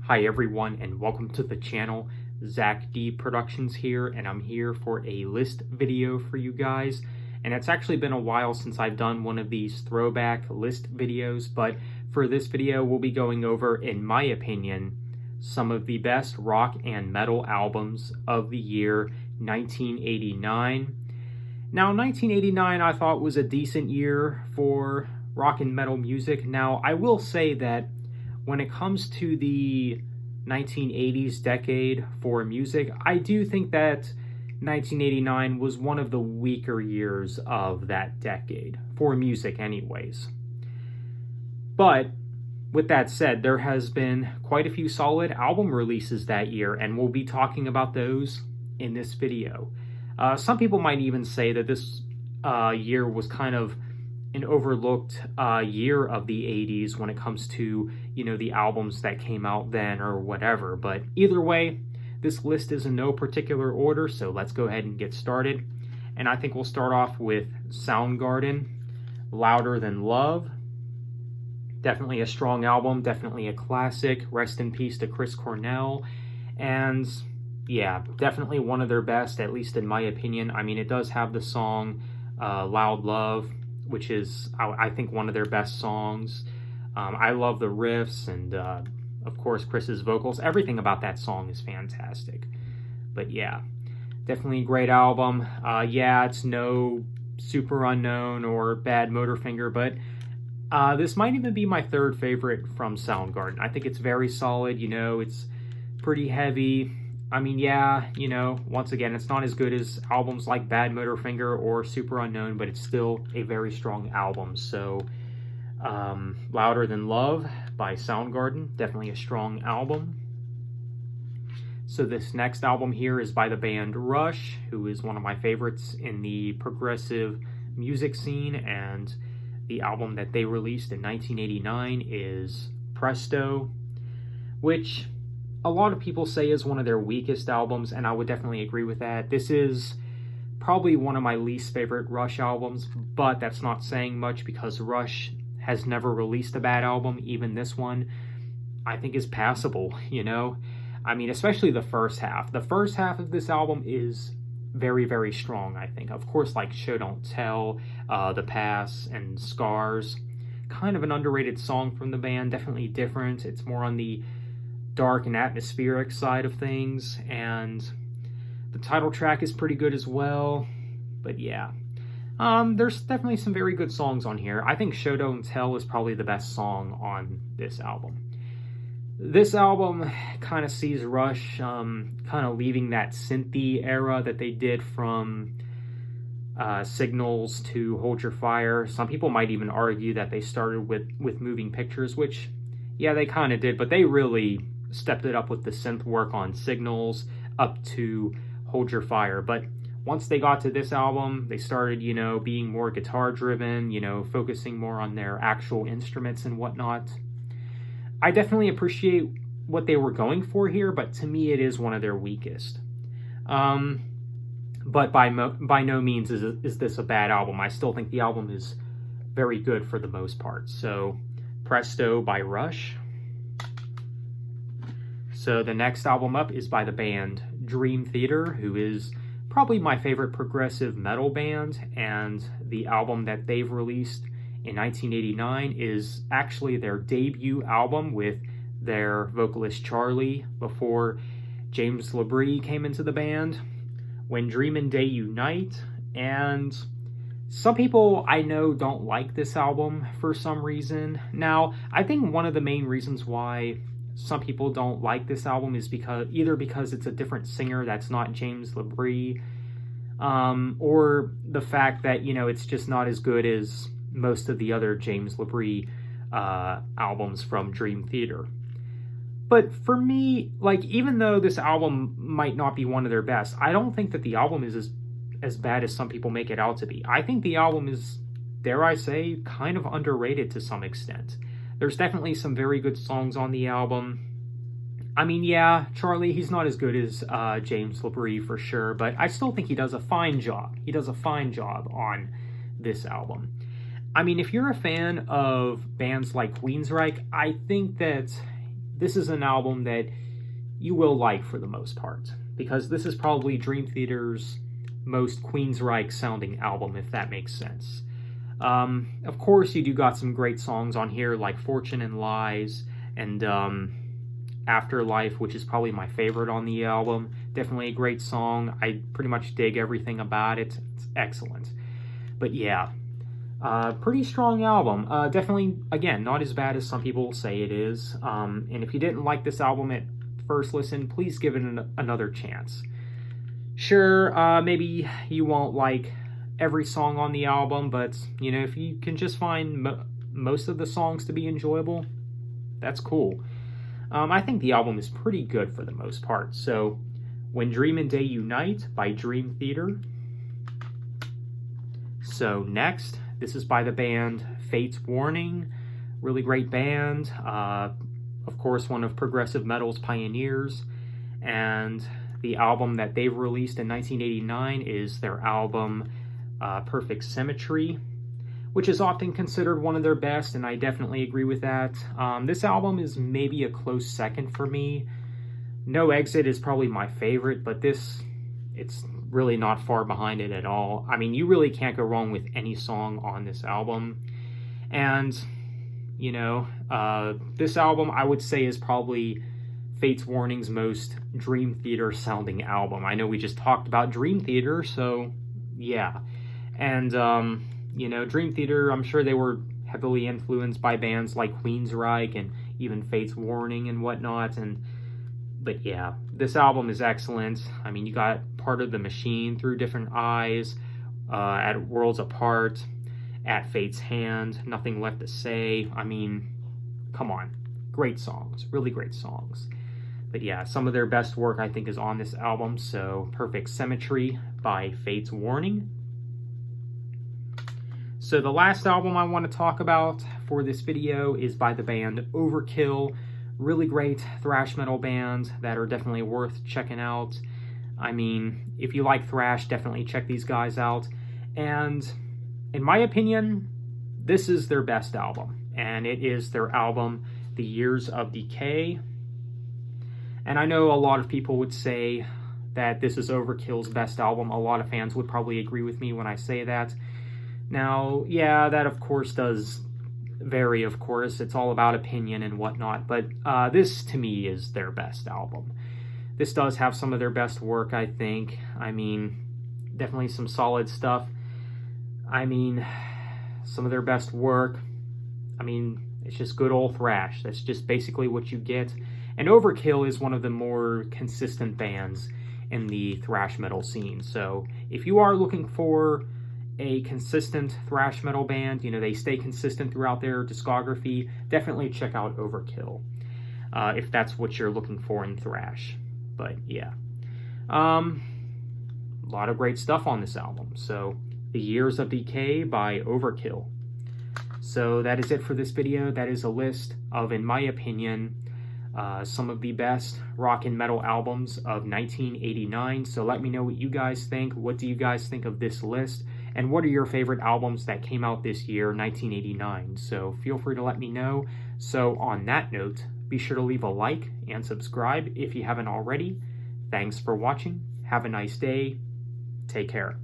Hi everyone, and welcome to the channel. Zach D Productions here, and I'm here for a list video for you guys. And it's actually been a while since I've done one of these throwback list videos, but for this video we'll be going over, in my opinion, some of the best rock and metal albums of the year 1989. Now, 1989 I thought was a decent year for rock and metal music. Now, I will say that when it comes to the 1980s decade for music, I do think that 1989 was one of the weaker years of that decade, for music anyways. But with that said, there has been quite a few solid album releases that year, and we'll be talking about those in this video. Some people might even say that this year was kind of an overlooked year of the 80s when it comes to, the albums that came out then or whatever. But either way, this list is in no particular order, so let's go ahead and get started. And I think we'll start off with Soundgarden, Louder Than Love. Definitely a strong album, definitely a classic. Rest in peace to Chris Cornell. And yeah, definitely one of their best, at least in my opinion. I mean, it does have the song Loud Love, which is, I think, one of their best songs. I love the riffs and, of course, Chris's vocals. Everything about that song is fantastic. But yeah, definitely a great album. Yeah, it's no Super Unknown or Bad Motorfinger, but this might even be my third favorite from Soundgarden. I think it's very solid, it's pretty heavy. I mean, yeah, once again, it's not as good as albums like Bad Motorfinger or Super Unknown, but it's still a very strong album. So, Louder Than Love by Soundgarden, definitely a strong album. So this next album here is by the band Rush, who is one of my favorites in the progressive music scene, and the album that they released in 1989 is Presto, which a lot of people say is one of their weakest albums, and I would definitely agree with that. This is probably one of my least favorite Rush albums, but that's not saying much because Rush has never released a bad album. Even this one, I think, is passable, I mean, especially the first half. The first half of this album is very, very strong, I think. Of course, like Show Don't Tell, The Pass, and Scars. Kind of an underrated song from the band, definitely different. It's more on the dark and atmospheric side of things, and the title track is pretty good as well. But yeah, there's definitely some very good songs on here. I think Show Don't Tell is probably the best song on this album. This album kind of sees Rush kind of leaving that synthy era that they did from Signals to Hold Your Fire. Some people might even argue that they started with Moving Pictures, which, yeah, they kind of did, but they really stepped it up with the synth work on Signals up to Hold Your Fire. But once they got to this album, they started, being more guitar driven, focusing more on their actual instruments and whatnot. I definitely appreciate what they were going for here, but to me it is one of their weakest. But by no means is this a bad album. I still think the album is very good for the most part. So, Presto by Rush. So the next album up is by the band Dream Theater, who is probably my favorite progressive metal band, and the album that they've released in 1989 is actually their debut album with their vocalist Charlie before James LaBrie came into the band, When Dream and Day Unite. And some people I know don't like this album for some reason. Now, I think one of the main reasons why some people don't like this album is because it's a different singer that's not James LaBrie, or the fact that, it's just not as good as most of the other James LaBrie albums from Dream Theater. But for me, even though this album might not be one of their best, I don't think that the album is as bad as some people make it out to be. I think the album is, dare I say, kind of underrated to some extent. There's definitely some very good songs on the album. I mean, yeah, Charlie, he's not as good as James LaBrie for sure, but I still think he does a fine job. He does a fine job on this album. I mean, if you're a fan of bands like Queensryche, I think that this is an album that you will like for the most part, because this is probably Dream Theater's most Queensryche sounding album, if that makes sense. Of course, you do got some great songs on here, like Fortune and Lies, and Afterlife, which is probably my favorite on the album. Definitely a great song. I pretty much dig everything about it. It's excellent. But yeah, pretty strong album. Definitely, again, not as bad as some people say it is. And if you didn't like this album at first listen, please give it another chance. Sure, maybe you won't like every song on the album, but, you know, if you can just find most of the songs to be enjoyable, that's cool. I think the album is pretty good for the most part. So, When Dream and Day Unite by Dream Theater. So next, this is by the band Fate's Warning. Really great band. Of course, one of progressive metal's pioneers. And the album that they've released in 1989 is their album Perfect Symmetry, which is often considered one of their best, and I definitely agree with that. This album is maybe a close second for me. No Exit is probably my favorite, but it's really not far behind it at all. I mean, you really can't go wrong with any song on this album. And, you know, this album I would say is probably Fate's Warning's most Dream Theater sounding album. I know we just talked about Dream Theater, so yeah. And, you know, Dream Theater, I'm sure they were heavily influenced by bands like Queensryche and even Fate's Warning and whatnot. But yeah, this album is excellent. I mean, you got Part of the Machine, Through Different Eyes, At Worlds Apart, At Fate's Hand, Nothing Left to Say. I mean, come on. Great songs. Really great songs. But yeah, some of their best work, I think, is on this album. So, Perfect Symmetry by Fate's Warning. So the last album I want to talk about for this video is by the band Overkill. Really great thrash metal band that are definitely worth checking out. I mean, if you like thrash, definitely check these guys out. And in my opinion, this is their best album. And it is their album, The Years of Decay. And I know a lot of people would say that this is Overkill's best album. A lot of fans would probably agree with me when I say that. Now, yeah, that of course does vary, of course. It's all about opinion and whatnot. But this, to me, is their best album. This does have some of their best work, I think. I mean, definitely some solid stuff. I mean, some of their best work. I mean, it's just good old thrash. That's just basically what you get. And Overkill is one of the more consistent bands in the thrash metal scene. So if you are looking for a consistent thrash metal band, you know, they stay consistent throughout their discography, definitely check out Overkill if that's what you're looking for in thrash. But yeah, a lot of great stuff on this album. So The Years of Decay by Overkill. So that is it for this video. That is a list of, in my opinion, some of the best rock and metal albums of 1989. So let me know what you guys think. What do you guys think of this list? And what are your favorite albums that came out this year, 1989? So feel free to let me know. So on that note, be sure to leave a like and subscribe if you haven't already. Thanks for watching. Have a nice day. Take care.